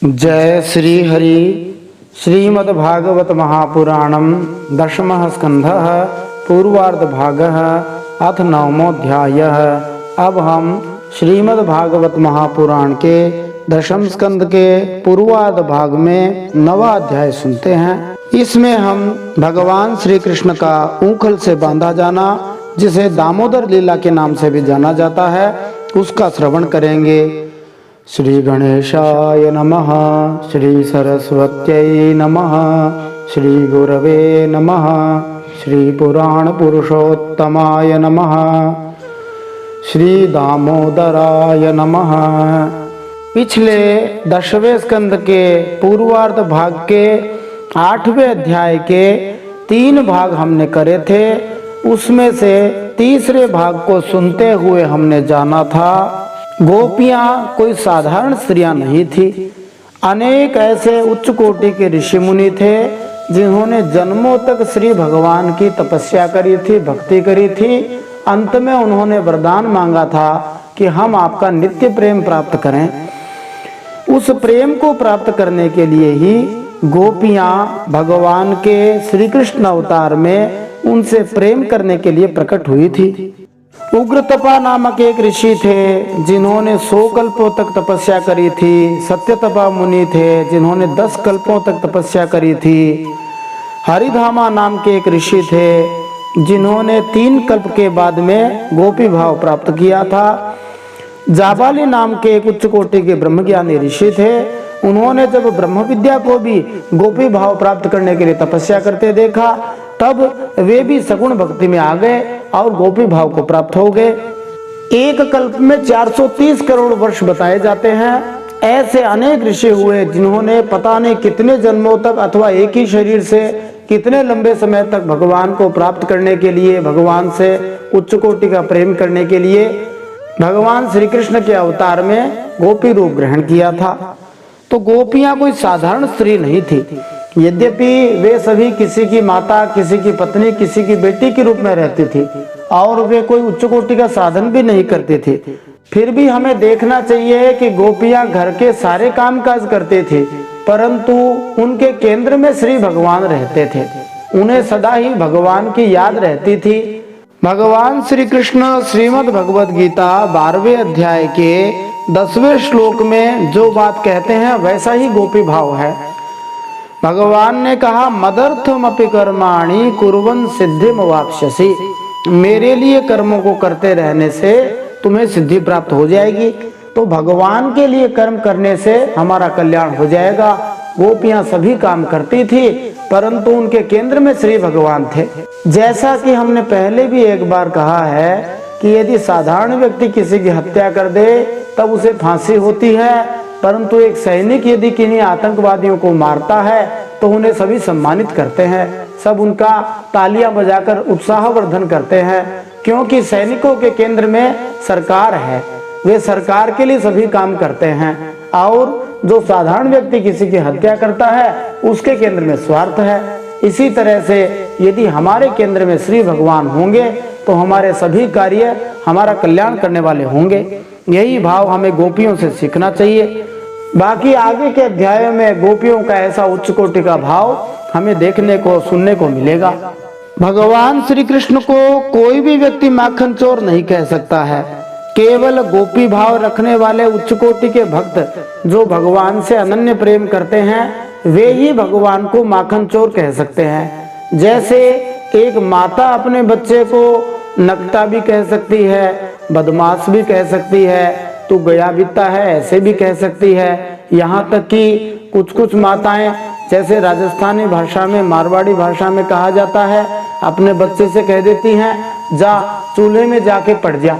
जय श्री हरि। श्रीमद्भागवत महापुराणम दशमः स्कंधः पूर्वार्ध भागः अथ नवमोऽध्यायः। अब हम श्रीमद्भागवत महापुराण के दशम स्कंद के पूर्वार्ध भाग में नवा अध्याय सुनते हैं। इसमें हम भगवान श्री कृष्ण का ऊखल से बांधा जाना, जिसे दामोदर लीला के नाम से भी जाना जाता है, उसका श्रवण करेंगे। श्री गणेशाय नमः, श्री सरस्वत्यै नमः, श्री गुरवे नमः, श्री पुराण पुरुषोत्तमाय नमः, श्री दामोदराय नमः। पिछले 10वें स्कंद के पूर्वार्ध भाग के 8वें अध्याय के 3 भाग हमने करे थे। उसमें से तीसरे भाग को सुनते हुए हमने जाना था गोपियां कोई साधारण स्त्रियां नहीं थी। अनेक ऐसे उच्च कोटि के ऋषि मुनि थे जिन्होंने जन्मों तक श्री भगवान की तपस्या करी थी, भक्ति करी थी। अंत में उन्होंने वरदान मांगा था कि हम आपका नित्य प्रेम प्राप्त करें। उस प्रेम को प्राप्त करने के लिए ही गोपियां भगवान के श्री कृष्ण अवतार में उनसे प्रेम करने के लिए प्रकट हुई थी। उग्रतपा नामक एक ऋषि थे जिन्होंने 100 कल्पों तक तपस्या करी थी। सत्यतपा मुनि थे जिन्होंने 10 कल्पों तक तपस्या करी थी। हरिधामा नाम के एक ऋषि थे जिन्होंने 3 कल्प के बाद में गोपी भाव प्राप्त किया था। जाबाली नाम के एक उच्च कोटि के ब्रह्मज्ञानी ऋषि थे। उन्होंने जब ब्रह्म विद्या को भी गोपी भाव प्राप्त करने के लिए तपस्या करते देखा, तब वे भी सगुण भक्ति में आ गए और गोपी भाव को प्राप्त हो गए। एक कल्प में 430 करोड़ वर्ष बताए जाते हैं। ऐसे अनेक ऋषि हुए जिन्होंने पता नहीं कितने जन्मों तक अथवा एक ही शरीर से कितने लंबे समय तक भगवान को प्राप्त करने के लिए, भगवान से उच्च कोटि का प्रेम करने के लिए भगवान श्री कृष्ण के अवतार में गोपी रूप ग्रहण किया था। तो गोपियां कोई साधारण स्त्री नहीं थी। यद्यपि वे सभी किसी की माता, किसी की पत्नी, किसी की बेटी के रूप में रहती थी और वे कोई उच्च कोटि का साधन भी नहीं करती थी, फिर भी हमें देखना चाहिए कि गोपियां घर के सारे काम काज करती थी, परंतु उनके केंद्र में श्री भगवान रहते थे। उन्हें सदा ही भगवान की याद रहती थी। भगवान श्री कृष्ण श्रीमद् भगवद गीता 12वें अध्याय के 10वें श्लोक में जो बात कहते हैं वैसा ही गोपी भाव है। भगवान ने कहा, मदर्थमपि कर्माणि कुर्वन् सिद्धिम वाप्स्यसि। मेरे लिए कर्मों को करते रहने से तुम्हें सिद्धि प्राप्त हो जाएगी। तो भगवान के लिए कर्म करने से हमारा कल्याण हो जाएगा। गोपियां सभी काम करती थी, परंतु उनके केंद्र में श्री भगवान थे। जैसा कि हमने पहले भी एक बार कहा है कि यदि साधारण व्यक्ति किसी की हत्या कर दे तब उसे फांसी होती है, परंतु एक सैनिक यदि किन्हीं आतंकवादियों को मारता है तो उन्हें सभी सम्मानित करते हैं। सब उनका तालियां बजाकर उत्साहवर्धन करते हैं, क्योंकि सैनिकों के केंद्र में सरकार है। वे सरकार के लिए सभी काम करते हैं और जो साधारण व्यक्ति किसी की हत्या करता है उसके केंद्र में स्वार्थ है। इसी तरह से यदि हमारे केंद्र में श्री भगवान होंगे तो हमारे सभी कार्य हमारा कल्याण करने वाले होंगे। यही भाव हमें गोपियों से सीखना चाहिए। बाकी आगे के अध्यायों में गोपियों का ऐसा उच्च कोटि का भाव हमें देखने को, सुनने को मिलेगा। भगवान श्री कृष्ण को कोई भी व्यक्ति माखन चोर नहीं कह सकता है। केवल गोपी भाव रखने वाले उच्च कोटि के भक्त जो भगवान से अनन्य प्रेम करते हैं वे ही भगवान को माखन चोर कह सकते हैं। जैसे एक माता अपने बच्चे को नकटा भी कह सकती है, बदमाश भी कह सकती है, तू गया बीता है ऐसे भी कह सकती है। यहाँ तक कि कुछ माताएं, जैसे राजस्थानी भाषा में, मारवाड़ी भाषा में कहा जाता है, अपने बच्चे से कह देती हैं जा चूल्हे में जाके पड़ जा,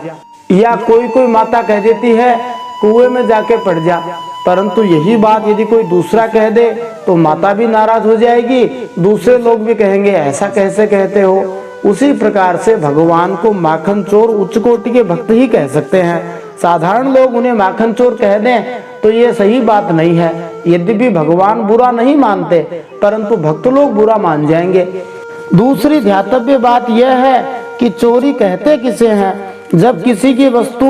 या कोई माता कह देती है कुएं में जाके पड़ जा। परंतु यही बात यदि कोई दूसरा कह दे तो माता भी नाराज हो जाएगी, दूसरे लोग भी कहेंगे ऐसा कैसे कहते हो। उसी प्रकार से भगवान को माखन चोर उच्च कोटि के भक्त ही कह सकते हैं। साधारण लोग उन्हें माखन चोर कह दें तो ये सही बात नहीं है। यद्यपि भगवान बुरा नहीं मानते, परंतु भक्त लोग बुरा मान जाएंगे। दूसरी ध्यातव्य बात यह है कि चोरी कहते किसे हैं, जब किसी की वस्तु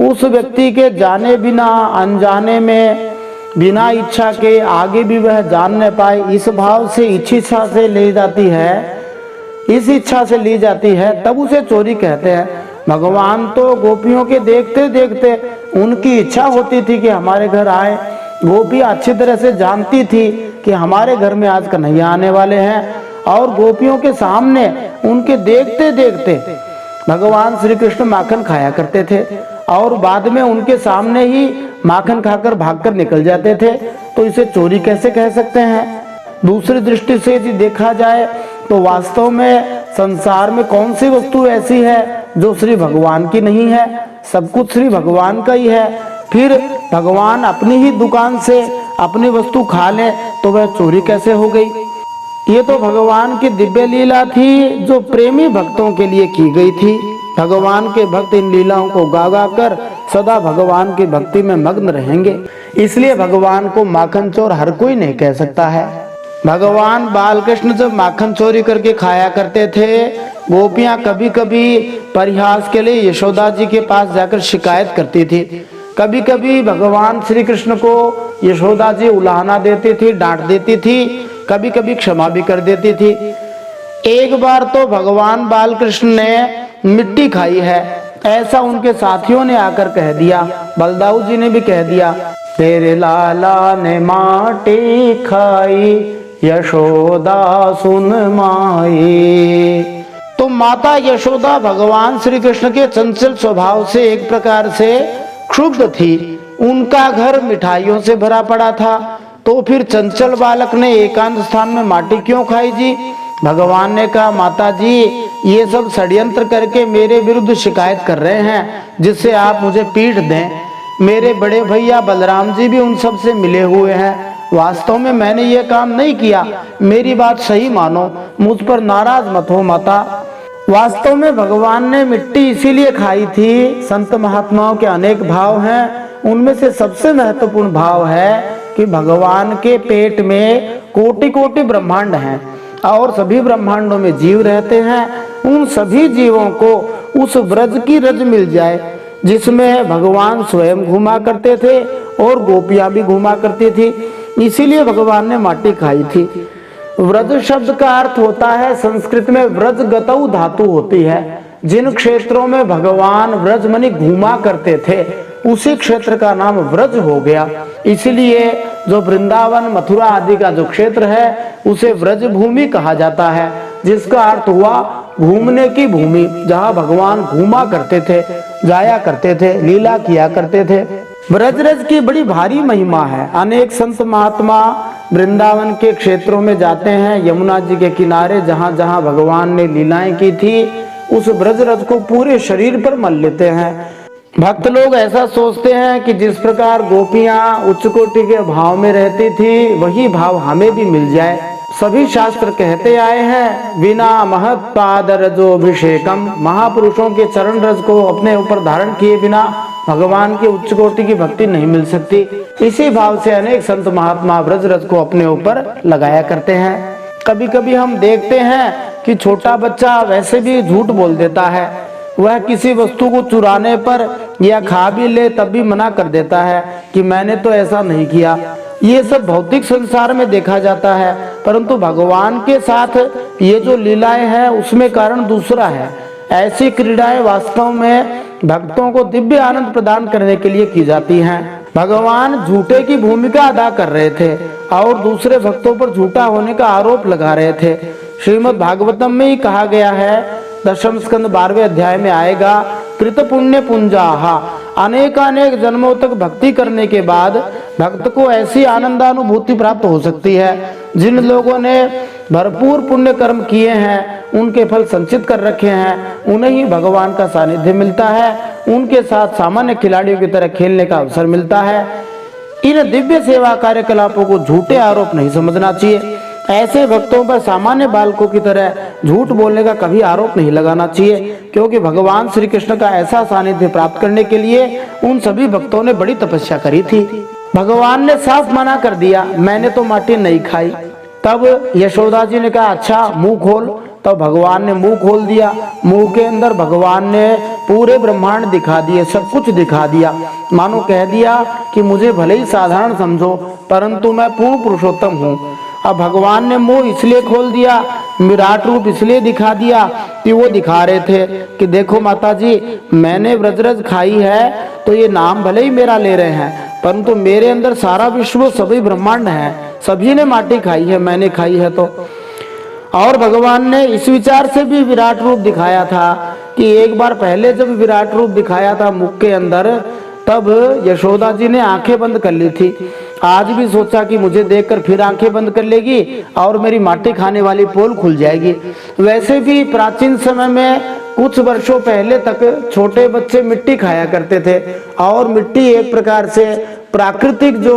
उस व्यक्ति के जाने बिना अनजाने में बिना इच्छा के आगे भी वह जान न पाए, इस भाव से इच्छा से ले जाती है, इस इच्छा से ली जाती है, तब उसे चोरी कहते हैं। भगवान तो गोपियों के देखते देखते उनकी इच्छा होती थी कि हमारे घर आए। गोपी अच्छी तरह से जानती थी कि हमारे घर में आज कन्हैया आने वाले हैं, और गोपियों के सामने उनके देखते देखते भगवान श्री कृष्ण माखन खाया करते थे, और बाद में उनके सामने ही माखन खाकर भागकर निकल जाते थे। तो इसे चोरी कैसे कह सकते हैं? दूसरी दृष्टि से यदि देखा जाए तो वास्तव में संसार में कौन सी वस्तु ऐसी है जो श्री भगवान की नहीं है? सब कुछ श्री भगवान का ही है। फिर भगवान अपनी ही दुकान से अपनी वस्तु खा ले तो वह चोरी कैसे हो गई? ये तो भगवान की दिव्य लीला थी जो प्रेमी भक्तों के लिए की गई थी। भगवान के भक्त इन लीलाओं को गा गा कर सदा भगवान की भक्ति में मग्न रहेंगे। इसलिए भगवान को माखन चोर हर कोई नहीं कह सकता है। भगवान बाल कृष्ण जब माखन चोरी करके खाया करते थे, गोपियां कभी कभी परिहास के लिए यशोदा जी के पास जाकर शिकायत करती थी। कभी कभी भगवान श्री कृष्ण को यशोदा जी उलाहना देती थी, डांट देती थी, कभी कभी क्षमा भी कर देती थी। एक बार तो भगवान बाल कृष्ण ने मिट्टी खाई है, ऐसा उनके साथियों ने आकर कह दिया। बलदाऊ जी ने भी कह दिया, तेरे लाला ने माटी खाई, यशोदा सुन माई। तो माता यशोदा भगवान श्री कृष्ण के चंचल स्वभाव से एक प्रकार से क्षुब्ध थी। उनका घर मिठाइयों से भरा पड़ा था, तो फिर चंचल बालक ने एकांत स्थान में माटी क्यों खाई जी? भगवान ने कहा, माता जी ये सब षड्यंत्र करके मेरे विरुद्ध शिकायत कर रहे हैं जिससे आप मुझे पीट दें। मेरे बड़े भैया बलराम जी भी उन सब से मिले हुए हैं। वास्तव में मैंने ये काम नहीं किया, मेरी बात सही मानो, मुझ पर नाराज मत हो माता। वास्तव में भगवान ने मिट्टी इसीलिए खाई थी। संत महात्माओं के अनेक भाव हैं, उनमें से सबसे महत्वपूर्ण भाव है कि भगवान के पेट में कोटि कोटि ब्रह्मांड हैं और सभी ब्रह्मांडों में जीव रहते हैं। उन सभी जीवों को उस व्रज की रज मिल जाए जिसमें भगवान स्वयं घूमा करते थे और गोपियां भी घूमा करती थी, इसीलिए भगवान ने माटी खाई थी। व्रज शब्द का अर्थ होता है, संस्कृत में व्रज गतौ धातु होती है। जिन क्षेत्रों में भगवान व्रज मनी घूमा करते थे उसी क्षेत्र का नाम व्रज हो गया। इसलिए जो वृंदावन मथुरा आदि का जो क्षेत्र है उसे व्रज भूमि कहा जाता है, जिसका अर्थ हुआ घूमने की भूमि, जहाँ भगवान घूमा करते थे, जाया करते थे, लीला किया करते थे। ब्रजरज की बड़ी भारी महिमा है। अनेक संत महात्मा वृंदावन के क्षेत्रों में जाते हैं, यमुना जी के किनारे जहाँ जहाँ भगवान ने लीलाएं की थी उस ब्रजरज को पूरे शरीर पर मल लेते हैं। भक्त लोग ऐसा सोचते हैं कि जिस प्रकार गोपियां उच्च कोटि के भाव में रहती थी वही भाव हमें भी मिल जाए। सभी शास्त्र कहते आए हैं, बिना महत् पाद रजोभिषेकम, महापुरुषों के चरण रज को अपने ऊपर धारण किए बिना भगवान की उच्च कोटि की भक्ति नहीं मिल सकती। इसी भाव से अनेक संत महात्मा ब्रज रज को अपने ऊपर लगाया करते हैं। कभी कभी हम देखते हैं कि छोटा बच्चा वैसे भी झूठ बोल देता है। वह किसी वस्तु को चुराने पर या खा भी ले तब भी मना कर देता है कि मैंने तो ऐसा नहीं किया। ये सब भौतिक संसार में देखा जाता है, परंतु भगवान के साथ ये जो लीलाएं हैं उसमें कारण दूसरा है। ऐसी क्रीड़ाएं वास्तव में भक्तों को दिव्य आनंद प्रदान करने के लिए की जाती हैं। भगवान झूठे की भूमिका अदा कर रहे थे और दूसरे भक्तों पर झूठा होने का आरोप लगा रहे थे। श्रीमद् भागवतम में ही कहा गया है, दशम स्कंद 12वें अध्याय में आएगा, कृत पुण्य पुंजाहा, अनेकानेक जन्मों तक भक्ति करने के बाद भक्त को ऐसी आनंदानुभूति प्राप्त हो सकती है। जिन लोगों ने भरपूर पुण्य कर्म किए हैं, उनके फल संचित कर रखे हैं, उन्हें ही भगवान का सानिध्य मिलता है, उनके साथ सामान्य खिलाड़ियों की तरह खेलने का अवसर मिलता है। इन दिव्य सेवा कार्यकलापों को झूठे आरोप नहीं समझना चाहिए। ऐसे भक्तों पर सामान्य बालकों की तरह झूठ बोलने का कभी आरोप नहीं लगाना चाहिए, क्योंकि भगवान श्री कृष्ण का ऐसा सानिध्य प्राप्त करने के लिए उन सभी भक्तों ने बड़ी तपस्या करी थी। भगवान ने साफ मना कर दिया, मैंने तो माटी नहीं खाई। तब यशोदा जी ने कहा, अच्छा मुंह खोल। तब भगवान ने मुंह खोल दिया। मुंह के अंदर भगवान ने पूरे ब्रह्मांड दिखा दिए, सब कुछ दिखा दिया। मानो कह दिया कि मुझे भले ही साधारण समझो परंतु मैं पूर्ण पुरुषोत्तम हूँ। अब भगवान ने मुंह इसलिए खोल दिया, विराट रूप इसलिए दिखा दिया कि वो दिखा रहे थे कि देखो माता जी, मैंने व्रजरज खाई है तो ये नाम भले ही मेरा ले रहे हैं परंतु मेरे अंदर सारा विश्व सभी ब्रह्मांड है, सभी ने माटी खाई है, मैंने खाई है। तो और भगवान ने इस विचार से भी विराट रूप दिखाया था कि एक बार पहले जब विराट रूप दिखाया था मुख के अंदर, तब यशोदा जी ने आंखें बंद कर ली थी। आज भी सोचा कि मुझे देखकर फिर आंखें बंद कर लेगी और मेरी माटी खाने वाली पोल खुल जाएगी। वैसे भी प्राचीन समय में कुछ वर्षों पहले तक छोटे बच्चे मिट्टी खाया करते थे और मिट्टी एक प्रकार से प्राकृतिक जो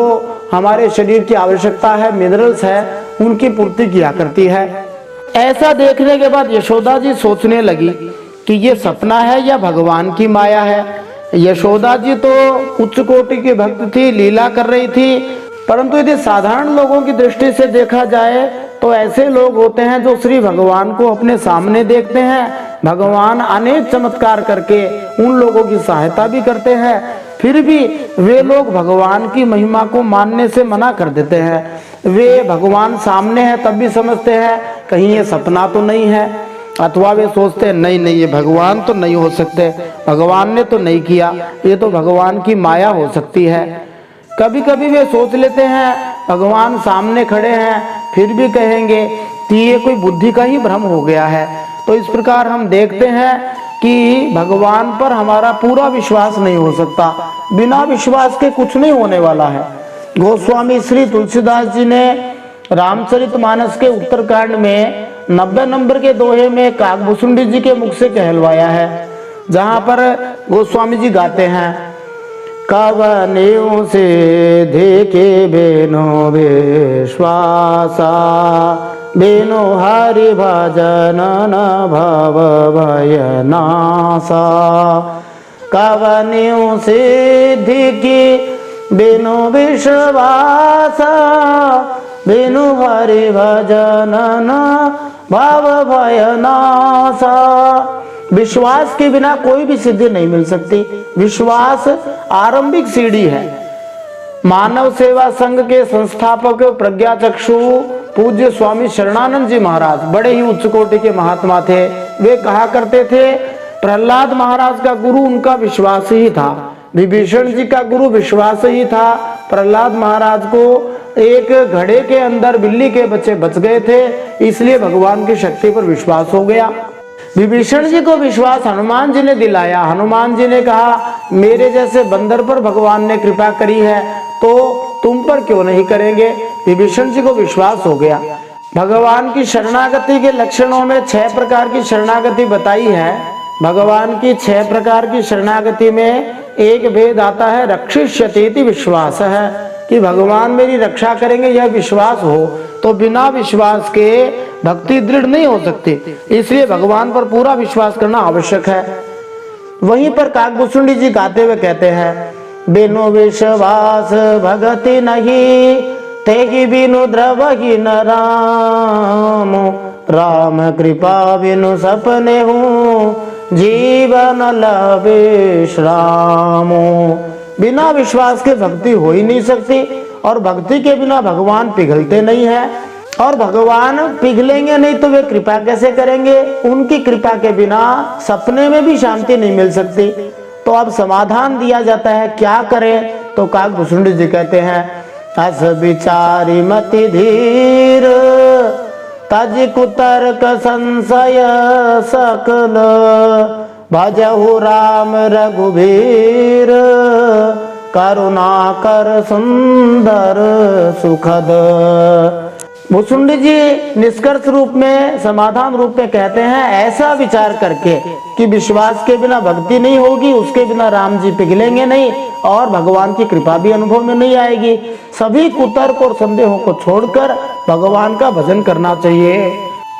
हमारे शरीर की आवश्यकता है, मिनरल्स है, उनकी पूर्ति किया करती है। ऐसा देखने के बाद यशोदा जी सोचने लगी कि ये सपना है या भगवान की माया है। यशोदा जी तो उच्च कोटि की भक्त थी, लीला कर रही थी, परंतु यदि साधारण लोगों की दृष्टि से देखा जाए तो ऐसे लोग होते हैं जो श्री भगवान को अपने सामने देखते हैं। भगवान अनेक चमत्कार करके उन लोगों की सहायता भी करते हैं, फिर भी वे लोग भगवान की महिमा को मानने से मना कर देते हैं। वे भगवान सामने है तब भी समझते हैं कहीं ये सपना तो नहीं है, अथवा वे सोचते हैं नहीं नहीं ये भगवान तो नहीं हो सकते, भगवान ने तो नहीं किया, ये तो भगवान की माया हो सकती है। कभी कभी वे सोच लेते हैं भगवान सामने खड़े हैं फिर भी कहेंगे कि ये कोई बुद्धि का ही भ्रम हो गया है। तो इस प्रकार हम देखते हैं कि भगवान पर हमारा पूरा विश्वास नहीं हो सकता, बिना विश्वास के कुछ नहीं होने वाला है। गोस्वामी श्री तुलसीदास जी ने रामचरितमानस के उत्तरकांड में 90 नंबर के दोहे में काकभूषुंडी जी के मुख से कहलवाया है, जहां पर गोस्वामी जी गाते हैं, कवनियों से देखे बेनो विश्वासा, बेनो हरि भजन न भव भय नासा। कवनियों से देखे बेनो विश्वासा, बेनु हरि भजन न भाव भय नासा। विश्वास के बिना कोई भी सिद्धि नहीं मिल सकती। विश्वास आरंभिक सीढ़ी है। मानव सेवा संघ के संस्थापक प्रज्ञाचक्षु पूज्य स्वामी शरणानंद जी महाराज बड़े ही उच्च कोटि के महात्मा थे। वे कहा करते थे प्रहलाद महाराज का गुरु उनका विश्वास ही था, विभीषण जी का गुरु विश्वास ही था। प्रहलाद महाराज को एक घड़े के अंदर बिल्ली के बच्चे बच गए थे, इसलिए भगवान की शक्ति पर विश्वास हो गया। विभीषण जी को विश्वास हनुमान जी ने दिलाया। हनुमान जी ने कहा मेरे जैसे बंदर पर भगवान ने कृपा करी है तो तुम पर क्यों नहीं करेंगे। विभीषण जी को विश्वास हो गया। भगवान की शरणागति के लक्षणों में 6 प्रकार की शरणागति बताई है। भगवान की 6 प्रकार की शरणागति में एक भेद आता है रक्षिष्यति विश्वास है, कि भगवान मेरी रक्षा करेंगे यह विश्वास हो। तो बिना विश्वास के भक्ति दृढ़ नहीं हो सकती, इसलिए भगवान पर पूरा विश्वास करना आवश्यक है। वहीं पर काकभूषुंडी जी गाते हुए कहते हैं, बिनु विश्वास भगति नहीं, तेहि बिनु द्रवहि न राम, राम कृपा बिनु सपने हूँ, जीवन लविश्रामो। बिना विश्वास के भक्ति हो ही नहीं सकती, और भक्ति के बिना भगवान पिघलते नहीं है, और भगवान पिघलेंगे नहीं तो वे कृपा कैसे करेंगे। उनकी कृपा के बिना सपने में भी शांति नहीं मिल सकती। तो अब समाधान दिया जाता है, क्या करें। तो काकभूषुंडी जी कहते हैं, अस विचारी मति धीर, तज कुतर्क संशय सकल, भजहु राम रघुबीर, करुणा कर सुंदर सुखद। भूषुंडी जी निष्कर्ष रूप में, समाधान रूप में कहते हैं, ऐसा विचार करके कि विश्वास के बिना भक्ति नहीं होगी, उसके बिना राम जी पिघलेंगे नहीं और भगवान की कृपा भी अनुभव में नहीं आएगी। सभी कुतर्क और संदेहों को छोड़कर भगवान का भजन करना चाहिए।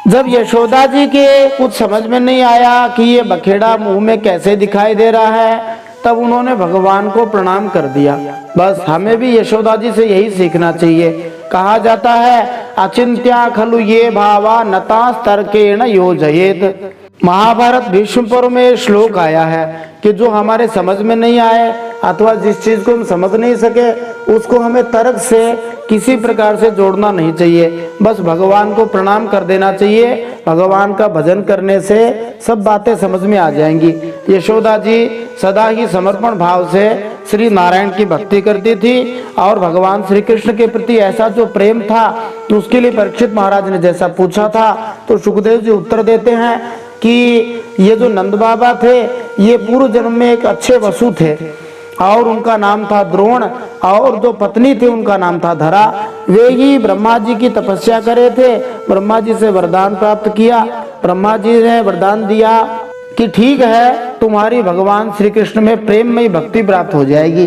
जब यशोदा जी के कुछ समझ में नहीं आया कि ये बखेड़ा मुंह में कैसे दिखाई दे रहा है, तब उन्होंने भगवान को प्रणाम कर दिया। बस हमें भी यशोदा जी से यही सीखना चाहिए। कहा जाता है, अचिंत्या खलु ये भावा नतास तर्केण योजयेत। महाभारत भीष्म पर्व में श्लोक आया है कि जो हमारे समझ में नहीं आए अथवा जिस चीज को हम समझ नहीं सके उसको हमें तर्क से किसी प्रकार से जोड़ना नहीं चाहिए, बस भगवान को प्रणाम कर देना चाहिए। भगवान का भजन करने से सब बातें समझ में आ जाएंगी। यशोदा जी सदा ही समर्पण भाव से श्री नारायण की भक्ति करती थी और भगवान श्री कृष्ण के प्रति ऐसा जो प्रेम था तो उसके लिए परीक्षित महाराज ने जैसा पूछा था तो सुखदेव जी उत्तर देते हैं कि ये जो नंद बाबा थे ये पूर्व जन्म में एक अच्छे वसु थे और उनका नाम था द्रोण और जो पत्नी थी उनका नाम था धरा। वे ही ब्रह्मा जी की तपस्या करे थे, ब्रह्मा जी से वरदान प्राप्त किया। ब्रह्मा जी ने वरदान दिया कि ठीक है तुम्हारी भगवान श्री कृष्ण में प्रेम में भक्ति प्राप्त हो जाएगी।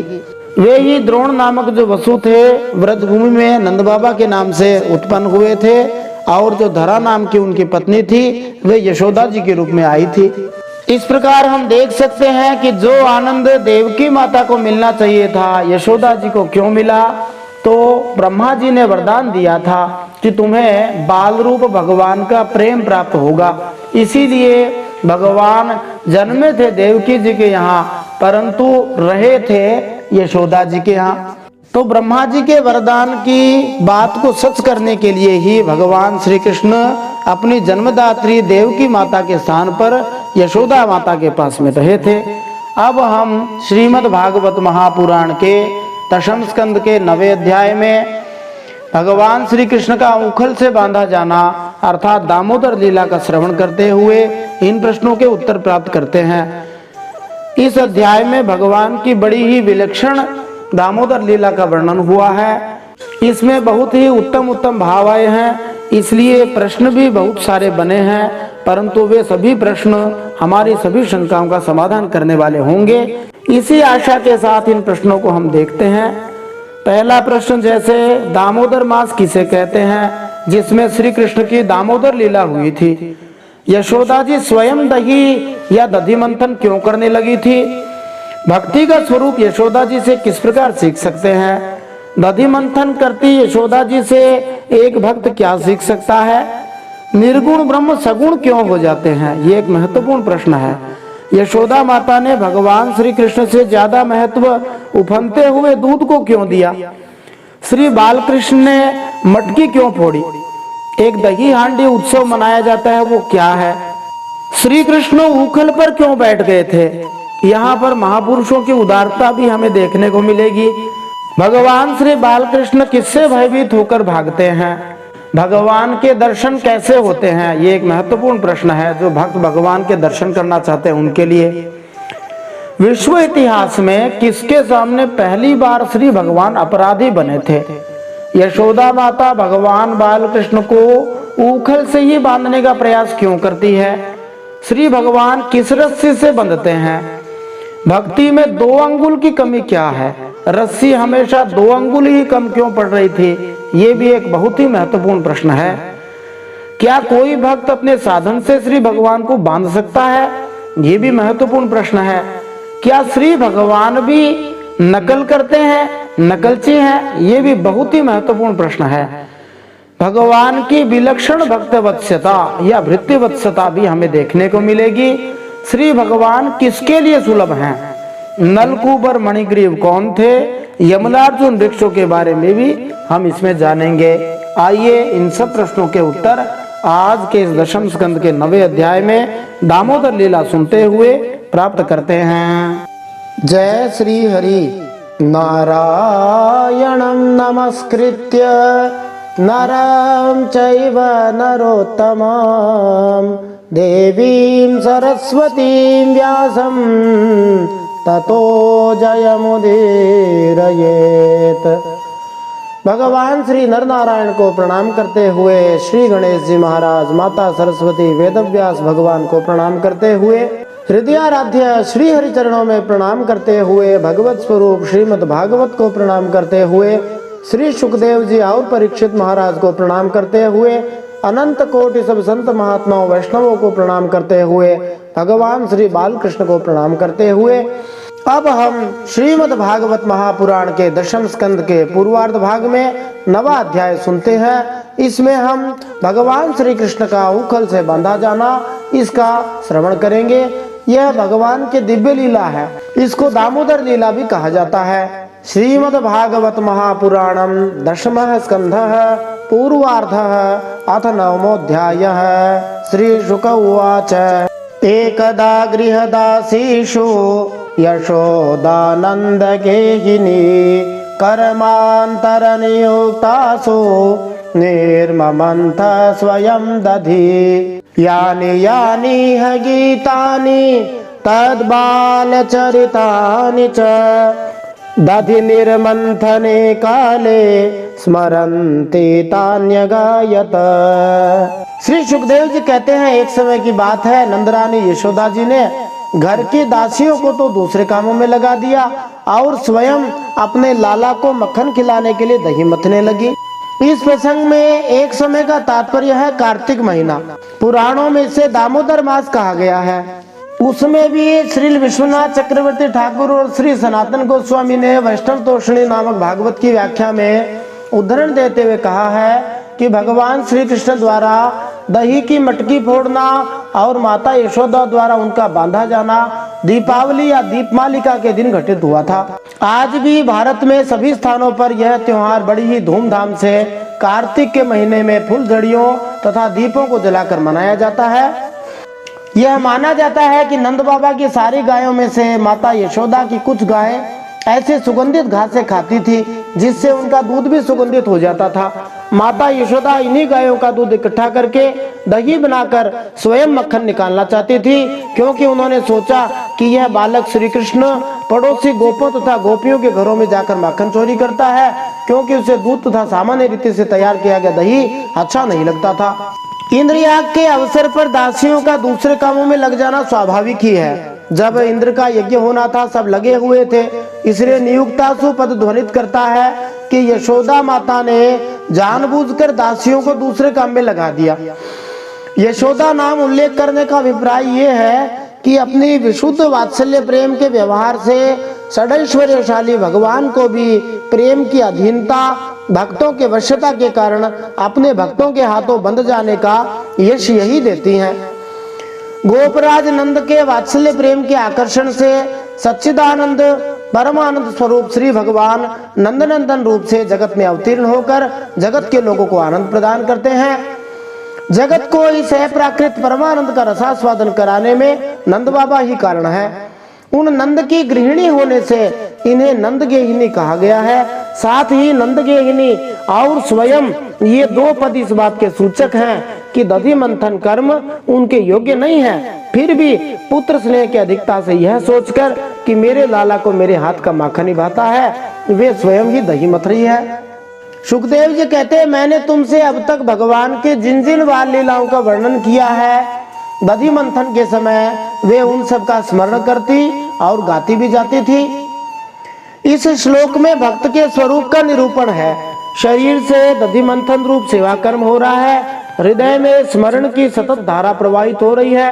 वे ही द्रोण नामक जो वसु थे व्रजभूमि में नंद बाबा के नाम से उत्पन्न हुए थे और जो धरा नाम की उनकी पत्नी थी वे यशोदा जी के रूप में आई थी। इस प्रकार हम देख सकते हैं कि जो आनंद देवकी माता को मिलना चाहिए था यशोदा जी को क्यों मिला, तो ब्रह्मा जी ने वरदान दिया था कि तुम्हें बाल रूप भगवान का प्रेम प्राप्त होगा। इसीलिए भगवान जन्मे थे देवकी जी के यहाँ परंतु रहे थे यशोदा जी के यहाँ। तो ब्रह्मा जी के वरदान की बात को सच करने के लिए ही भगवान श्री कृष्ण अपनी जन्मदात्री देवकी माता के स्थान पर यशोदा माता के पास में रहे थे। अब हम श्रीमद् भागवत महापुराण के दशम स्कंद के 9वें अध्याय में भगवान श्री कृष्ण का उखल से बांधा जाना अर्थात दामोदर लीला का श्रवण करते हुए इन प्रश्नों के उत्तर प्राप्त करते हैं। इस अध्याय में भगवान की बड़ी ही विलक्षण दामोदर लीला का वर्णन हुआ है। इसमें बहुत ही उत्तम उत्तम भाव आए हैं, इसलिए प्रश्न भी बहुत सारे बने हैं परंतु वे सभी प्रश्न हमारी सभी शंकाओं का समाधान करने वाले होंगे। इसी आशा के साथ इन प्रश्नों को हम देखते हैं। पहला प्रश्न जैसे दामोदर मास किसे कहते हैं, जिसमें श्री कृष्ण की दामोदर लीला हुई थी। यशोदा जी स्वयं दही या दधि मंथन क्यों करने लगी थी। भक्ति का स्वरूप यशोदा जी से किस प्रकार सीख सकते हैं। दधि मंथन करती यशोदा जी से एक भक्त क्या सीख सकता है। निर्गुण ब्रह्म सगुण क्यों हो जाते हैं, ये एक महत्वपूर्ण प्रश्न है। यशोदा माता ने भगवान श्री कृष्ण से ज्यादा महत्व उफनते हुए दूध को क्यों दिया। श्री बालकृष्ण ने मटकी क्यों फोड़ी। एक दही हांडी उत्सव मनाया जाता है वो क्या है। श्री कृष्ण उखल पर क्यों बैठ गए थे। यहाँ पर महापुरुषों की उदारता भी हमें देखने को मिलेगी। भगवान श्री बालकृष्ण किससे भयभीत होकर भागते हैं। भगवान के दर्शन कैसे होते हैं, ये एक महत्वपूर्ण प्रश्न है जो भक्त भगवान के दर्शन करना चाहते हैं उनके लिए। विश्व इतिहास में किसके सामने पहली बार श्री भगवान अपराधी बने थे। यशोदा माता भगवान बालकृष्ण को उखल से ही बांधने का प्रयास क्यों करती है। श्री भगवान किस रस्सी से बंधते हैं। भक्ति में 2 अंगुल की कमी क्या है। रस्सी हमेशा 2 अंगुल ही कम क्यों पड़ रही थी, ये भी एक बहुत ही महत्वपूर्ण प्रश्न है। क्या कोई भक्त अपने साधन से श्री भगवान को बांध सकता है, ये भी महत्वपूर्ण प्रश्न है। क्या श्री भगवान भी नकल करते हैं, नकलची हैं, ये भी बहुत ही महत्वपूर्ण प्रश्न है। भगवान की विलक्षण भक्तवत्सता या भृत्यवत्सता भी हमें देखने को मिलेगी। श्री भगवान किसके लिए सुलभ हैं। नलकूबर मणिग्रीव कौन थे। यमलार्जुन वृक्षों के बारे में भी हम इसमें जानेंगे। आइए इन सब प्रश्नों के उत्तर आज के इस दशम स्कंद के 9वें अध्याय में दामोदर लीला सुनते हुए प्राप्त करते हैं। जय श्री हरि। नारायणं नमस्कृत्य नरं चैव नरोत्तमं देवीं सरस्वतीं व्यासं ततो जयमुदीरयेत। भगवान श्री नर नारायण को प्रणाम करते हुए श्री गणेश जी महाराज, माता सरस्वती, वेदव्यास भगवान को प्रणाम करते हुए, हृदयाराध्य श्री हरि चरणों में प्रणाम करते हुए, भगवत स्वरूप श्रीमद् भागवत को प्रणाम करते हुए, श्री सुखदेव जी और परीक्षित महाराज को प्रणाम करते हुए, अनंत कोटि सब संत महात्माओं वैष्णवों को प्रणाम करते हुए, भगवान श्री बालकृष्ण को प्रणाम करते हुए अब हम श्रीमद् भागवत महापुराण के दशम स्कंद के पूर्वार्ध भाग में 9वां अध्याय सुनते हैं। इसमें हम भगवान श्री कृष्ण का उखल से बांधा जाना इसका श्रवण करेंगे। यह भगवान के दिव्य लीला है, इसको दामोदर लीला भी कहा जाता है। श्रीमद् भागवत महापुराणम दशमः स्कंधः पूर्वार्धः अथ नवमोऽध्यायः। श्री शुक उवाच एकदा गृहदासीषु यशोदानंद गेहिनी कर्मान्तरनियुक्तासु निर्ममन्थ स्वयं दधि यानि यानि ह गीतानि तद्बालचरितानि च दधि निर्मन्थने काले स्मरन्ति तान्यगायत। श्री सुखदेव जी कहते हैं, एक समय की बात है, नंदरानी यशोदा जी ने घर की दासियों को तो दूसरे कामों में लगा दिया और स्वयं अपने लाला को मक्खन खिलाने के लिए दही मथने लगी। इस प्रसंग में एक समय का तात्पर्य है कार्तिक महीना। पुराणों में इसे दामोदर मास कहा गया है। उसमें भी श्री विश्वनाथ चक्रवर्ती ठाकुर और श्री सनातन गोस्वामी ने वैष्णव तोषणी नामक भागवत की व्याख्या में उदाहरण देते हुए कहा है कि भगवान श्री कृष्ण द्वारा दही की मटकी फोड़ना और माता यशोदा द्वारा उनका बांधा जाना दीपावली या दीपमालिका के दिन घटित हुआ था। आज भी भारत में सभी स्थानों पर यह त्योहार बड़ी ही धूमधाम से कार्तिक के महीने में फुलझड़ियों तथा दीपों को जलाकर मनाया जाता है। यह माना जाता है कि नंद बाबा की सारी गायों में से माता यशोदा की कुछ गायें ऐसे सुगंधित घासें खाती थी जिससे उनका दूध भी सुगंधित हो जाता था। माता यशोदा इन्हीं गायों का दूध इकट्ठा करके दही बनाकर स्वयं मक्खन निकालना चाहती थी, क्योंकि उन्होंने सोचा कि यह बालक श्री कृष्ण पड़ोसी गोपों तथा गोपियों के घरों में जाकर माखन चोरी करता है, क्योंकि उसे दूध तथा सामान्य रीति से तैयार किया गया दही अच्छा नहीं लगता था। इंद्रयाग के अवसर पर दासियों का दूसरे कामों में लग जाना स्वाभाविक ही है। जब इंद्र का यज्ञ होना था सब लगे हुए थे, इसलिए नियुक्तासु पद ध्वनित करता है कि यशोदा माता ने जानबूझकर दासियों को दूसरे काम में लगा दिया। यशोदा नाम उल्लेख करने का अभिप्राय ये है कि अपनी विशुद्ध वात्सल्य प्रेम के व्यवहार से षडैश्वर्यशाली भगवान को भी प्रेम की अधीनता भक्तों के वश्यता के कारण अपने भक्तों के हाथों बंध जाने का यश यही देती हैं। गोपराज नंद के वात्सल्य प्रेम के आकर्षण से सच्चिदानंद परमानंद स्वरूप श्री भगवान नंदनंदन रूप से जगत में अवतीर्ण होकर जगत के लोगों को आनंद प्रदान करते हैं। जगत को इस अप्राकृत परमानंद का रसास्वादन कराने में नंद बाबा ही कारण है। उन नंद की गृहिणी होने से इन्हें नंद गेहिनी कहा गया है। साथ ही नंद गेहिनी और स्वयं ये दो पद इस बात के सूचक हैं कि दधि मंथन कर्म उनके योग्य नहीं है, फिर भी पुत्र स्नेह की अधिकता से यह सोचकर कि मेरे लाला को मेरे हाथ का माखन निभाता है, वे स्वयं ही दही मथ रही है। सुखदेव जी कहते हैं, मैंने तुमसे अब तक भगवान के जिन जिन बाल लीलाओं का वर्णन किया है, दधि मंथन के समय वे उन सब का स्मरण करती और गाती भी जाती थी। इस श्लोक में भक्त के स्वरूप का निरूपण है। शरीर से दधि मंथन रूप सेवा कर्म हो रहा है, हृदय में स्मरण की सतत धारा प्रवाहित हो रही है,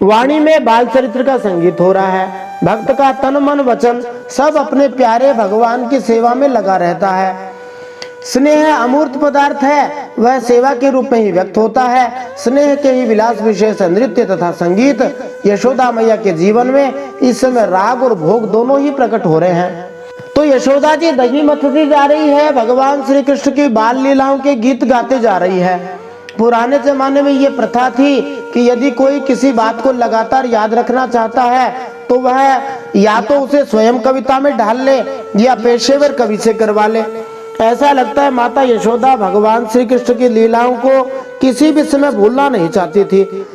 वाणी में बाल चरित्र का संगीत हो रहा है, भक्त का तन मन वचन सब अपने प्यारे भगवान की सेवा में लगा रहता है। स्नेह अमूर्त पदार्थ है, वह सेवा के रूप में ही व्यक्त होता है। स्नेह के ही विलास विशेष नृत्य तथा संगीत यशोदा मैया के जीवन में इस समय राग और भोग दोनों ही प्रकट हो रहे हैं। तो यशोदा जी दही मथती जा रही है, भगवान श्री कृष्ण की बाल लीलाओं के गीत गाते जा रही है। पुराने जमाने में ये प्रथा थी कि यदि कोई किसी बात को लगातार याद रखना चाहता है तो वह या तो उसे स्वयं कविता में ढाल ले या पेशेवर कवि से करवा ले। ऐसा लगता है माता यशोदा भगवान श्री कृष्ण की लीलाओं को किसी भी समय भूलना नहीं चाहती थी।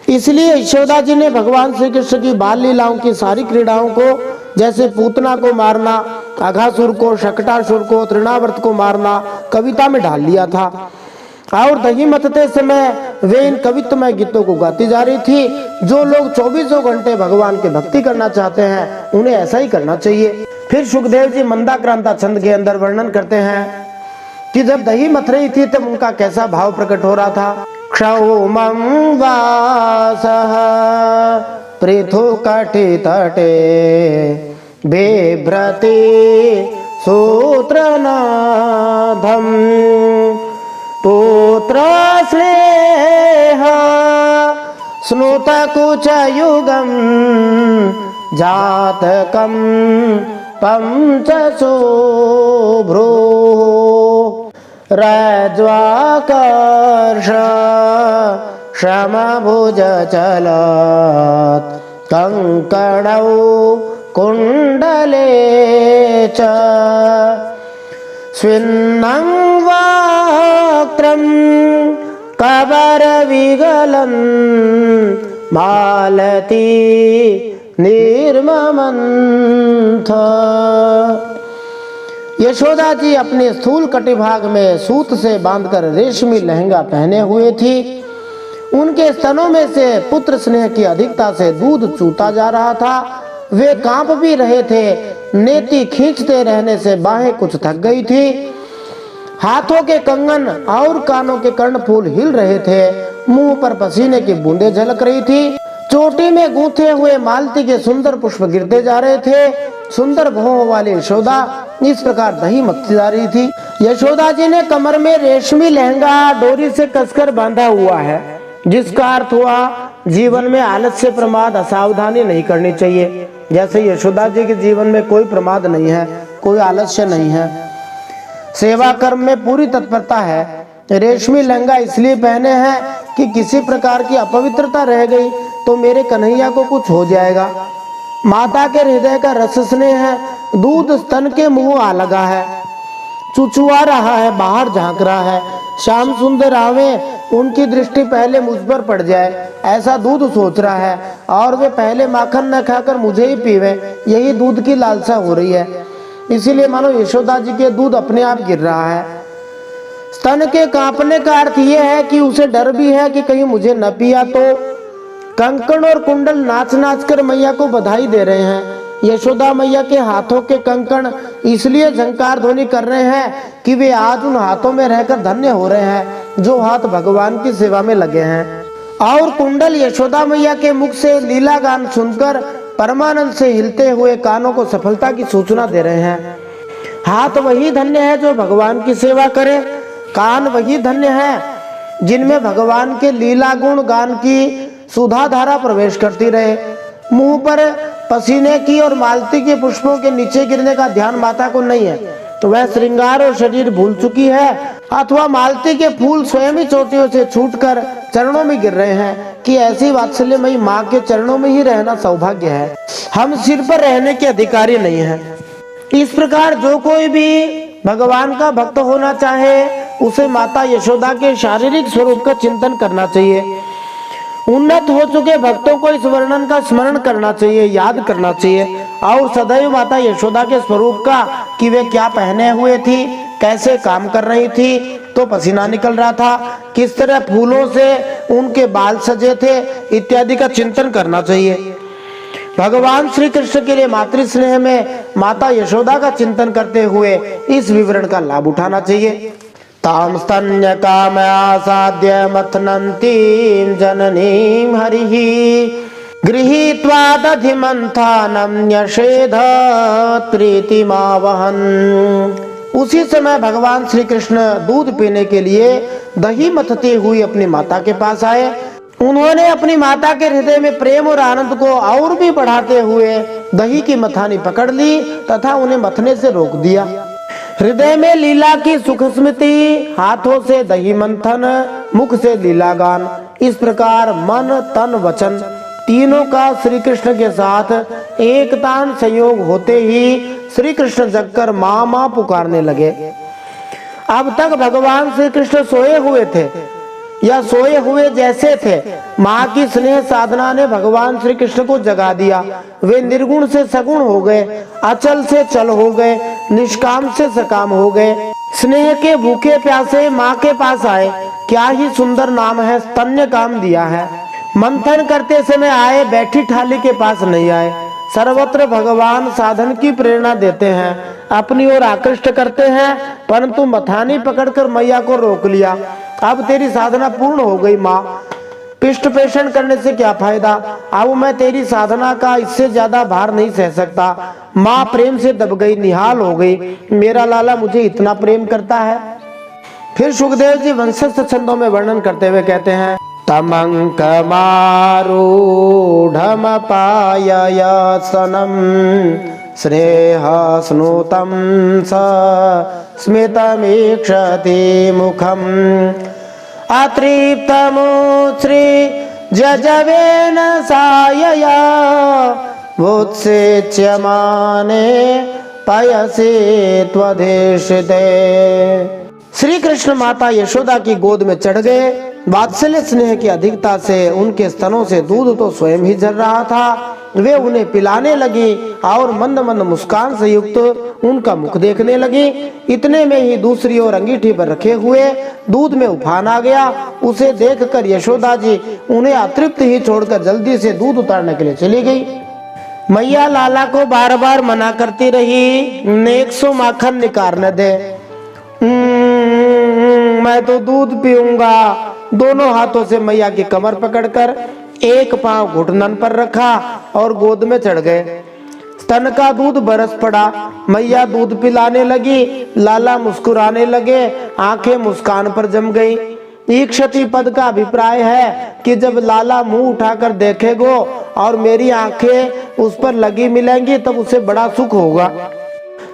इसलिए यशोदा जी ने भगवान श्री कृष्ण की बाल लीलाओं की सारी क्रीड़ाओं को, जैसे पूतना को मारना, अघासुर को, शकटासुर को, तृणावर्त को मारना, कविता में ढाल लिया था और दही मथते समय वे इन कवित्वमय गीतों को गाती जा रही थी। जो लोग 24 घंटे भगवान की भक्ति करना चाहते हैं उन्हें ऐसा ही करना चाहिए। फिर सुखदेव जी मंदाक्रांता छंद के अंदर वर्णन करते हैं कि जब दही मथ रही थी तब उनका कैसा भाव प्रकट हो रहा था। क्षौमं वासः पृथुकटि तटे बिभ्रति सूत्रनादम् पुत्र स्नेह स्नुतकुचयुगं जातकं पंचशोभ्रो रज्ज्वाकर्ष समभुजचलत् कंकणौ कुण्डले च स्विन्नं वक्त्रं कबरविगलं मालती निर्ममन्थ। यशोदा जी अपने स्थूल कटिभाग में सूत से बांधकर रेशमी लहंगा पहने हुए थी। उनके स्तनों में से पुत्र स्नेह की अधिकता से दूध चूता जा रहा था। वे कांप भी रहे थे। नेति खींचते रहने से बाहें कुछ थक गई थी। हाथों के कंगन और कानों के कर्णफूल हिल रहे थे। मुंह पर पसीने की बूंदें झलक रही थी। चोटी में गूंथे हुए मालती के सुंदर पुष्प गिरते जा रहे थे। सुंदर भौहों वाली यशोदा इस प्रकार दही मथती जा रही थी। यशोदा जी ने कमर में रेशमी लहंगा डोरी से कसकर बांधा हुआ है, जिसका अर्थ हुआ जीवन में आलस्य, प्रमाद, असावधानी नहीं करनी चाहिए। जैसे यशोदा जी के जीवन में कोई प्रमाद नहीं है, कोई आलस्य नहीं है, सेवा कर्म में पूरी तत्परता है। रेशमी लहंगा इसलिए पहने हैं कि किसी प्रकार की अपवित्रता रह गई तो मेरे कन्हैया को कुछ हो जाएगा। माता के हृदय का रस स्नेह है। दूध स्तन के मुंह आ लगा है, चुचुआ रहा है, बाहर झांक रहा है। श्याम सुंदर आवे, उनकी दृष्टि पहले मुझ पर पड़ जाए, ऐसा दूध सोच रहा है। और वे पहले माखन न खाकर मुझे ही पीवे, यही दूध की लालसा हो रही है। इसीलिए मानो यशोदा जी के दूध अपने आप गिर रहा है। स्तन के कांपने का अर्थ यह है कि उसे डर भी है कि कहीं मुझे न पिया तो। कंकण और कुंडल नाच नाच कर मैया को बधाई दे रहे हैं। यशोदा मैया के हाथों के कंकण इसलिए झंकार ध्वनि कर रहे हैं कि वे आज उन हाथों में रहकर धन्य हो रहे हैं जो हाथ भगवान की सेवा में लगे हैं। और कुंडल यशोदा मैया के मुख से लीला गान सुनकर परमानंद से हिलते हुए कानों को सफलता की सूचना दे रहे हैं। हाथ वही धन्य है जो भगवान की सेवा करे। कान वही धन्य है जिनमें भगवान के लीला गुण गान की सुधा धारा प्रवेश करती रहे। मुंह पर पसीने की और मालती के पुष्पों के नीचे गिरने का ध्यान माता को नहीं है, तो वह श्रृंगार और शरीर भूल चुकी है। अथवा मालती के फूल स्वयं ही चोटियों से छूटकर चरणों में गिर रहे हैं कि ऐसी वात्सल्यमयी माँ के चरणों में ही रहना सौभाग्य है। हम सिर पर रहने के अधिकारी नहीं हैं। इस प्रकार जो कोई भी भगवान का भक्त होना चाहे उसे माता यशोदा के शारीरिक स्वरूप का चिंतन करना चाहिए। उन्नत हो चुके भक्तों को इस वर्णन का स्मरण करना चाहिए, याद करना चाहिए और सदैव माता यशोदा के स्वरूप का कि वे क्या पहने हुए थी, कैसे काम कर रही थी, तो पसीना निकल रहा था, किस तरह फूलों से उनके बाल सजे थे इत्यादि का चिंतन करना चाहिए। भगवान श्री कृष्ण के लिए मातृ स्नेह में माता यशोदा का चिंतन करते हुए इस विवरण का लाभ उठाना चाहिए। तां स्तन्य कामयासाद्य मथनन्तीं जननीं हरिः गृहीत्वा दधिमन्थानं न्यषेधत् प्रीतिमावहन्। उसी समय भगवान श्री कृष्ण दूध पीने के लिए दही मथते हुए अपनी माता के पास आए। उन्होंने अपनी माता के हृदय में प्रेम और आनंद को और भी बढ़ाते हुए दही की मथानी पकड़ ली तथा उन्हें मथने से रोक दिया। हृदय में लीला की सुख स्मृति, हाथों से दही मंथन, मुख से लीला गान, इस प्रकार मन तन वचन तीनों का श्री कृष्ण के साथ एकतान संयोग होते ही श्री कृष्ण जगकर माँ माँ पुकारने लगे। अब तक भगवान श्री कृष्ण सोए हुए थे या सोए हुए जैसे थे। माँ की स्नेह साधना ने भगवान श्री कृष्ण को जगा दिया। वे निर्गुण से सगुण हो गए, अचल से चल हो गए, निष्काम से सकाम हो गए। स्नेह के भूखे प्यासे माँ के पास आए। क्या ही सुंदर नाम है, स्तन्य काम दिया है। मंथन करते समय आए, बैठी थाली के पास नहीं आए। सर्वत्र भगवान साधन की प्रेरणा देते हैं, अपनी ओर आकृष्ट करते हैं, परंतु मथानी पकड़कर मैया को रोक लिया। अब तेरी साधना पूर्ण हो गई माँ, पिष्ट पेषण करने से क्या फायदा। अब मैं तेरी साधना का इससे ज्यादा भार नहीं सह सकता। माँ प्रेम से दब गई, निहाल हो गई। मेरा लाला मुझे इतना प्रेम करता है। फिर सुखदेव जी वंशस्थ छंदों में वर्णन करते हुए कहते हैं, तमङ्कमारूढमपाययासनं श्रेयस्नुतं स स्मितमीक्षति मुखम् अतृप्तमुच्छ्री जजवेन सायया वोत्सेच्यमाने पयसे त्वदेशिते। श्री कृष्ण माता यशोदा की गोद में चढ़ गए। वात्सल्य स्नेह की अधिकता से उनके स्तनों से दूध तो स्वयं ही झर रहा था। वे उन्हें पिलाने लगी और मंद मंद मुस्कान से युक्त उनका मुख देखने लगी। इतने में ही दूसरी ओर अंगीठी पर रखे हुए दूध में उफान आ गया। उसे देखकर यशोदा जी उन्हें अतृप्त ही छोड़कर जल्दी से दूध उतारने के लिए चली गई। मैया लाला को बार बार मना करती रही, नेक सो माखन निकाल न दे, मैं तो दूध पीऊंगा। दोनों हाथों से मैया की कमर पकड़कर एक पांव घुटनन पर रखा और गोद में चढ़ गए। स्तन का दूध बरस पड़ा। मैया दूध पिलाने लगी। लाला मुस्कुराने लगे। आंखें मुस्कान पर जम गई। ईक्षति पद का अभिप्राय है कि जब लाला मुंह उठाकर देखेगो और मेरी आंखें उस पर लगी मिलेंगी तब उसे बड़ा सुख होगा।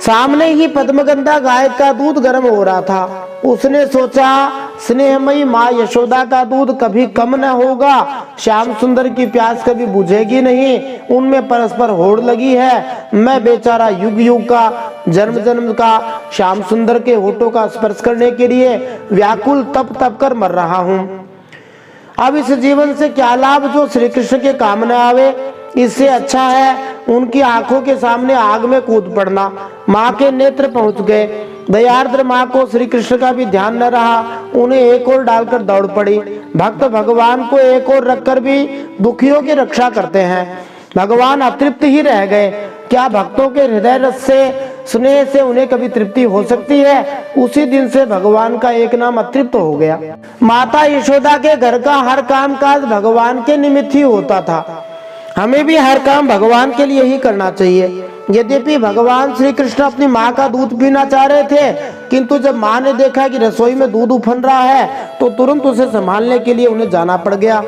सामने ही पद्मगंधा गाय का दूध गर्म हो रहा था। उसने सोचा, स्नेहमयी माँ यशोदा का दूध कभी कम न होगा, श्याम सुंदर की प्यास कभी बुझेगी नहीं, उनमें परस्पर होड़ लगी है। मैं बेचारा युग युग का, जन्म जन्म का श्याम सुंदर के होठों का स्पर्श करने के लिए व्याकुल तप तप कर मर रहा हूँ। अब इस जीवन से क्या लाभ जो श्री कृष्ण के काम न आवे। इससे अच्छा है उनकी आंखों के सामने आग में कूद पड़ना। माँ के नेत्र पहुंच गए। दयार्द्र माँ को श्री कृष्ण का भी ध्यान न रहा। उन्हें एक ओर डालकर दौड़ पड़ी। भक्त भगवान को एक ओर रखकर भी दुखियों की रक्षा करते हैं। भगवान अतृप्त ही रह गए। क्या भक्तों के हृदय रस से, स्नेह से उन्हें कभी तृप्ति हो सकती है? उसी दिन से भगवान का एक नाम अतृप्त हो गया। माता यशोदा के घर का हर काम काज भगवान के निमित्त ही होता था। हमें भी हर काम भगवान के लिए ही करना चाहिए। यद्यपि भगवान श्री कृष्ण अपनी माँ का दूध पीना चाह रहे थे, किंतु जब माँ ने देखा कि रसोई में दूध उफन रहा है तो तुरंत उसे संभालने के लिए उन्हें जाना पड़ गया।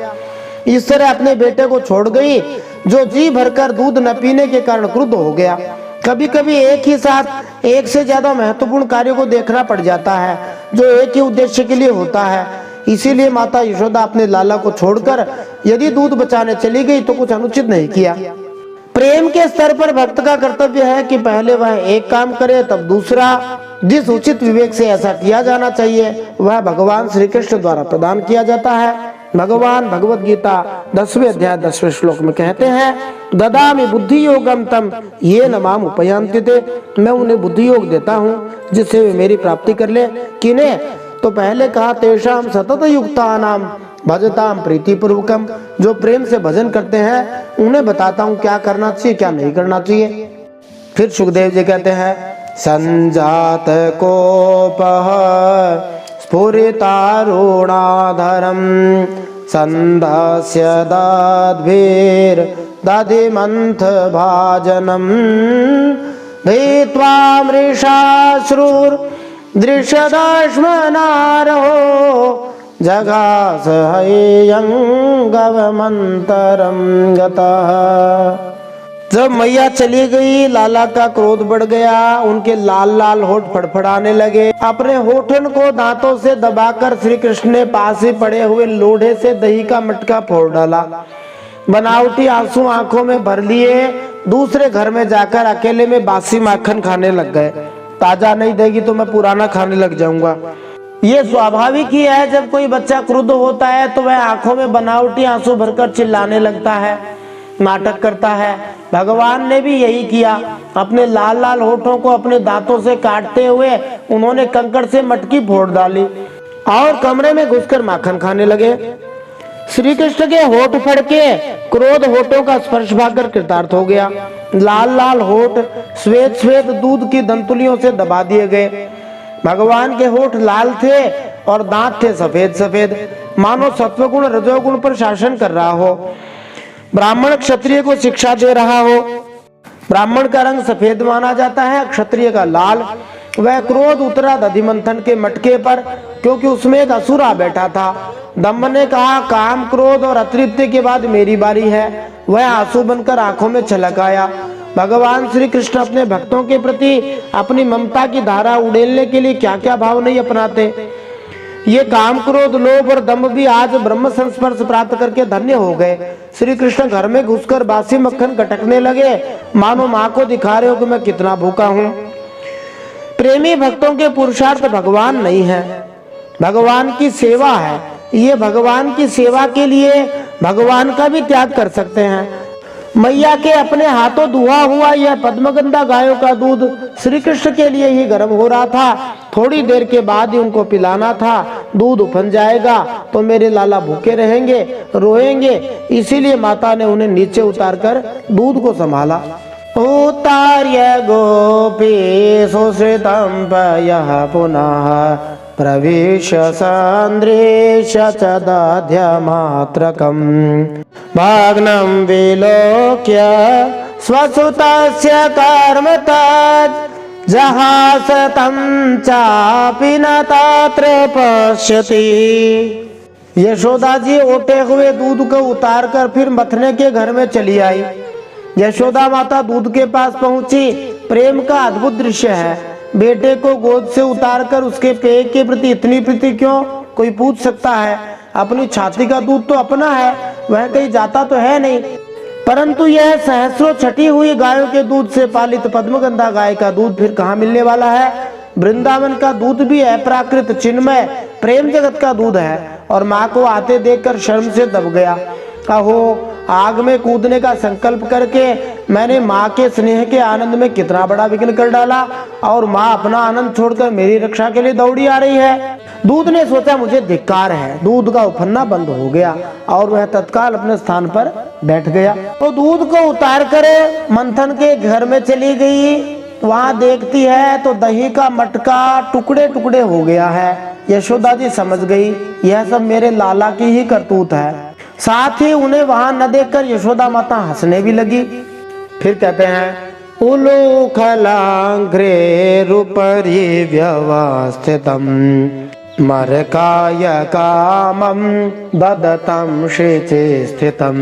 इस तरह अपने बेटे को छोड़ गई, जो जी भरकर दूध न पीने के कारण क्रुद्ध हो गया। कभी कभी एक ही साथ एक से ज्यादा महत्वपूर्ण कार्यों को देखना पड़ जाता है, जो एक ही उद्देश्य के लिए होता है। इसीलिए माता यशोदा अपने लाला को छोड़कर यदि दूध बचाने चली गई तो कुछ अनुचित नहीं किया। प्रेम के स्तर पर भक्त का कर्तव्य है कि पहले वह एक काम करे तब दूसरा। जिस उचित विवेक से ऐसा किया जाना चाहिए वह भगवान श्री कृष्ण द्वारा प्रदान किया जाता है। भगवान भगवत गीता 10वें अध्याय 10वें श्लोक में कहते हैं, ददामि बुद्धि योगम तम ये न माम उपयांति ते। मैं उन्हें बुद्धि योग देता हूँ जिससे वे मेरी प्राप्ति कर ले। किन्हें? तो पहले कहा, तेषाम सतत युक्तानाम भजताम प्रीति पूर्वकम। जो प्रेम से भजन करते हैं उन्हें बताता हूँ क्या करना चाहिए क्या नहीं करना चाहिए। फिर सुखदेव जी कहते हैं, संजात कोपः स्फुरितारुणाधरम संधास्य दाद्भिर दधिमंथ भाजनम भीत्वा मृषाश्रुर दृश्यदाश्मनारहो जगास हयंगवमंतरम गतः। जब मैया चली गई, लाला का क्रोध बढ़ गया। उनके लाल लाल होठ फड़फड़ाने लगे। अपने होठन को दांतों से दबाकर श्री कृष्ण ने पास ही पड़े हुए लोढ़े से दही का मटका फोड़ डाला। बनावटी आंसू आंखों में भर लिए दूसरे घर में जाकर अकेले में बासी माखन खाने लग गए। ताजा नहीं देगी तो मैं पुराना खाने लग जाऊंगा। ये स्वाभाविक ही है, जब कोई बच्चा क्रुद्ध होता है तो वह आंखों में बनावटी आंसू भरकर चिल्लाने लगता है, नाटक करता है। भगवान ने भी यही किया। अपने लाल लाल होठों को अपने दांतों से काटते हुए उन्होंने कंकड़ से मटकी फोड़ डाली और कमरे में घुसकर माखन खाने लगे। श्री कृष्ण के होठ फड़के, क्रोध होठों का स्पर्श भाकर कृतार्थ हो गया। लाल लाल होठ श्वेत श्वेत दूध की दंतुलियों से दबा दिए गए। भगवान के होठ लाल थे और दांत थे सफेद सफेद, मानो सत्वगुण रजोगुण पर शासन कर रहा हो, ब्राह्मण क्षत्रिय को शिक्षा दे रहा हो। ब्राह्मण का रंग सफेद माना जाता है, क्षत्रिय का लाल। वह क्रोध उतरा दधिमंथन के मटके पर, क्योंकि उसमें एक असुर आ बैठा था। दंभ ने कहा, काम, क्रोध और अतृप्ति के बाद मेरी बारी है। वह आंसू बनकर आंखों में छलक आया। भगवान श्री कृष्ण अपने भक्तों के प्रति अपनी ममता की धारा उड़ेलने के लिए क्या क्या भाव नहीं अपनाते। ये काम, क्रोध, लोभ और दंभ भी आज ब्रह्म संस्पर्श प्राप्त करके धन्य हो गए। श्री कृष्ण घर में घुसकर बासी मक्खन गटकने लगे, मानो माँ को दिखा रहे हो कि मैं कितना भूखा हूँ। प्रेमी भक्तों के पुरुषार्थ भगवान नहीं है, भगवान की सेवा है। ये भगवान की सेवा के लिए भगवान का भी त्याग कर सकते हैं। मैया के अपने हाथों दुहा हुआ यह पद्मगंधा गायों का दूध श्री कृष्ण के लिए ही गर्म हो रहा था। थोड़ी देर के बाद ही उनको पिलाना था। दूध उफन जाएगा तो मेरे लाला भूखे रहेंगे, रोएंगे। इसीलिए माता ने उन्हें नीचे उतारकर दूध को संभाला। उतार्य गोपी सुश्रितं पयः पुनः प्रविश सान्द्रेश च दध्यमात्रकम् भग्नं विलोक्य स्वसुतस्य कर्म तत् जहासतं चापि न तत्र पश्यति। यशोदा जी ओटे हुए दूध को उतारकर फिर मथने के घर में चली आई। यशोदा माता दूध के पास पहुंची। प्रेम का अद्भुत दृश्य है। बेटे को गोद से उतारकर उसके पेय के प्रति इतनी प्रीति क्यों, कोई पूछ सकता है। अपनी छाती का दूध तो अपना है, वह कहीं जाता तो है नहीं। परंतु यह सहस्रों छटी हुई गायों के दूध से पालित पद्मगंधा गाय का दूध फिर कहाँ मिलने वाला है। वृंदावन का दूध भी अप्राकृत चिन्मय प्रेम जगत का दूध है। और माँ को आते देखकर शर्म से दब गया। अहो, आग में कूदने का संकल्प करके मैंने माँ के स्नेह के आनंद में कितना बड़ा विघ्न कर डाला, और माँ अपना आनंद छोड़कर मेरी रक्षा के लिए दौड़ी आ रही है। दूध ने सोचा मुझे धिक्कार है। दूध का उफनना बंद हो गया और वह तत्काल अपने स्थान पर बैठ गया। तो दूध को उतार कर मंथन के घर में चली गई। वहाँ देखती है तो दही का मटका टुकड़े टुकड़े हो गया है। यशोदा जी समझ गई यह सब मेरे लाला की ही करतूत है। साथ ही उन्हें वहां न देखकर यशोदा माता हंसने भी लगी। फिर कहते हैं, उलूखलाघ्रे रूपरि व्यवस्थितम् मरकाय कामं ददतं श्रीचे स्थितम्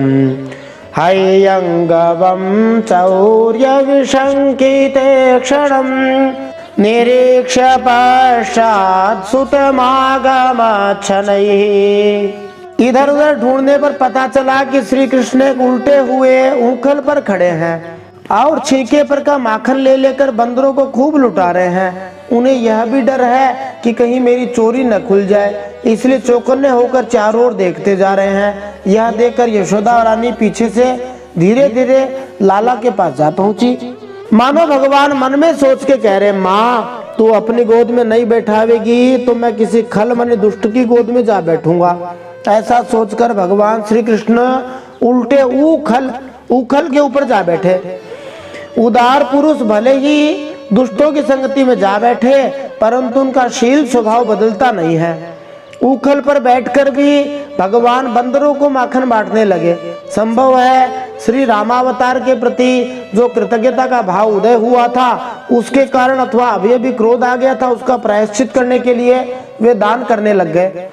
हैयंगवं चौर्य विशंकिते क्षणं निरीक्ष्य पश्चात् सुतमागमच्छनैः। इधर उधर ढूंढने पर पता चला कि श्री कृष्ण एक उल्टे हुए ऊखल पर खड़े हैं और छीके पर का माखन ले लेकर बंदरों को खूब लुटा रहे हैं। उन्हें यह भी डर है कि कहीं मेरी चोरी न खुल जाए, इसलिए चौकन्ने होकर चारों ओर देखते जा रहे हैं। यह देखकर यशोदा रानी पीछे से धीरे धीरे लाला के पास जा पहुंची। मानो भगवान मन में सोच के कह रहे, माँ तू अपनी गोद में नहीं बैठावेगी तो मैं किसी खल मन दुष्ट की गोद में जा बैठूंगा। ऐसा सोचकर भगवान श्री कृष्ण उल्टे उखल के ऊपर जा बैठे। उदार पुरुष भले ही दुष्टों की संगति में जा बैठे, परंतु उनका शील स्वभाव बदलता नहीं है। उखल पर बैठकर भी भगवान बंदरों को माखन बांटने लगे। संभव है श्री रामावतार के प्रति जो कृतज्ञता का भाव उदय हुआ था उसके कारण, अथवा अभी भी क्रोध आ गया था, उसका प्रायश्चित करने के लिए वे दान करने लग गए।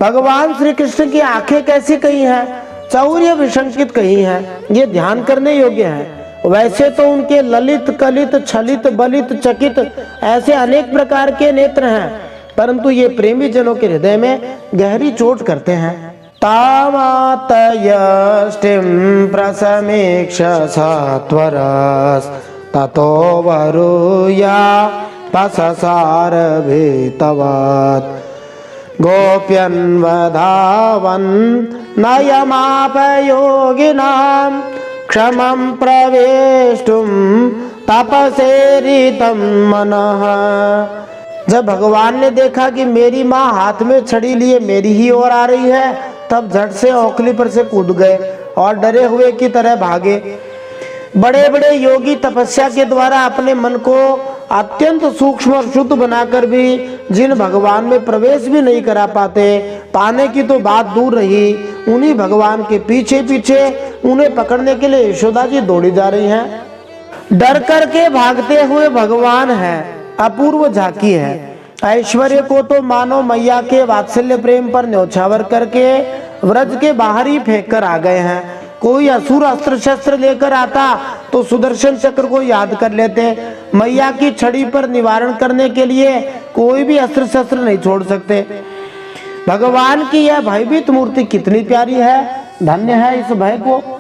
भगवान श्री कृष्ण की आंखें कैसी कही हैं, चौर्य विशंकित कही हैं, ये ध्यान करने योग्य है। वैसे तो उनके ललित, कलित, छलित, बलित, चकित ऐसे अनेक प्रकार के नेत्र हैं, परंतु ये प्रेमी जनों के हृदय में गहरी चोट करते हैं। तामातयष्टिं प्रसमीक्ष सत्वरस ततो वरुया पससार भीतवत् गोप्यन्वधावन् नयमापयोगिनां क्षमं प्रवेष्टुं तपसेरितं मनः। जब भगवान ने देखा कि मेरी माँ हाथ में छड़ी लिए मेरी ही ओर आ रही है, तब झट से औखली पर से कूद गए और डरे हुए की तरह भागे। बड़े बड़े योगी तपस्या के द्वारा अपने मन को अत्यंत सूक्ष्म और शुद्ध बनाकर भी जिन भगवान में प्रवेश भी नहीं करा पाते, पाने की तो बात दूर रही, उन्हीं भगवान के पीछे पीछे उन्हें पकड़ने के लिए यशोदा जी दौड़ी जा रही हैं। डर करके भागते हुए भगवान हैं, अपूर्व झांकी है। ऐश्वर्य को तो मानो मैया के वात्सल्य प्रेम पर न्यौछावर करके व्रज के बाहर ही फेंक कर आ गए हैं। कोई असुर अस्त्र शस्त्र लेकर आता तो सुदर्शन चक्र को याद कर लेते। मैया की छड़ी पर निवारण करने के लिए कोई भी अस्त्र शस्त्र नहीं छोड़ सकते। भगवान की यह भयभीत मूर्ति कितनी प्यारी है, धन्य है इस भय को।